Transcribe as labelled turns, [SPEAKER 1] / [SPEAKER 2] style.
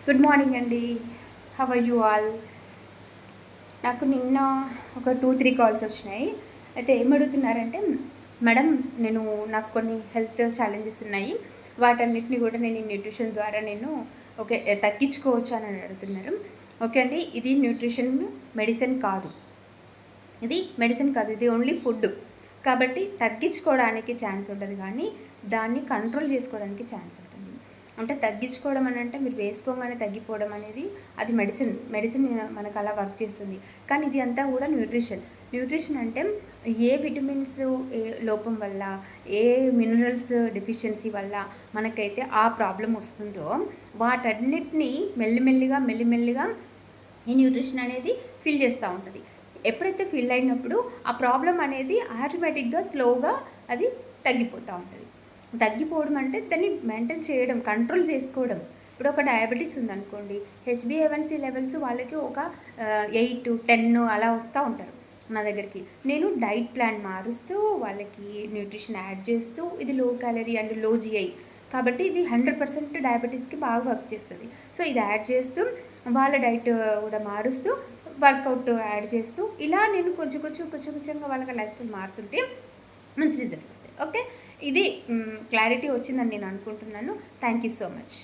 [SPEAKER 1] Good morning అండి. How are you all? నాకు నిన్న ఒక 2-3 కాల్స్ వచ్చినాయి. అయితే ఏమడుగుతున్నారంటే, మేడం నాకు కొన్ని హెల్త్ ఛాలెంజెస్ ఉన్నాయి, వాటన్నిటిని కూడా నేను ఈ న్యూట్రిషన్ ద్వారా ఓకే తగ్గించుకోవచ్చు అని అడుగుతున్నారు. ఓకే అండి, ఇది న్యూట్రిషన్ మెడిసిన్ కాదు. ఇది ఓన్లీ ఫుడ్. కాబట్టి తగ్గించుకోవడానికి ఛాన్స్ ఉంటుంది, కానీ దాన్ని కంట్రోల్ చేసుకోవడానికి ఛాన్స్ ఉంటుంది. అంటే తగ్గించుకోవడం అని అంటే మీరు వేసుకోగానే తగ్గిపోవడం అనేది అది మెడిసిన్ మనకు అలా వర్క్ చేస్తుంది. కానీ ఇది అంతా కూడా న్యూట్రిషన్ అంటే ఏ విటమిన్స్ లోపం వల్ల, ఏ మినరల్స్ డెఫిషియన్సీ వల్ల మనకైతే ఆ ప్రాబ్లం వస్తుందో వాటన్నిటినీ మెల్లిమెల్లిగా ఈ న్యూట్రిషన్ అనేది ఫిల్ చేస్తూ ఉంటుంది. ఎప్పుడైతే ఫిల్ అయినప్పుడు ఆ ప్రాబ్లం అనేది ఆటోమేటిక్గా స్లోగా అది తగ్గిపోతూ ఉంటుంది. తగ్గిపోవడం అంటే దాన్ని మెయింటైన్ చేయడం, కంట్రోల్ చేసుకోవడం. ఇప్పుడు ఒక డయాబెటీస్ ఉందనుకోండి, HbA1c లెవెల్స్ వాళ్ళకి ఒక 8-10 అలా వస్తూ ఉంటారు నా దగ్గరికి. నేను డైట్ ప్లాన్ మారుస్తూ వాళ్ళకి న్యూట్రిషన్ యాడ్ చేస్తూ, ఇది లో క్యాలరీ అండ్ లో GI కాబట్టి ఇది 100% డయాబెటీస్కి బాగా వర్క్ చేస్తుంది. సో ఇది యాడ్ చేస్తూ వాళ్ళ డైట్ కూడా మారుస్తూ, వర్కౌట్ యాడ్ చేస్తూ, ఇలా నేను కొంచెంగా వాళ్ళకి లైఫ్ స్టైల్ మారుతుంటే మంచి రిజల్ట్స్ వస్తాయి. ఓకే, ఇది క్లారిటీ వచ్చిందని నేను అనుకుంటున్నాను. Thank you so much.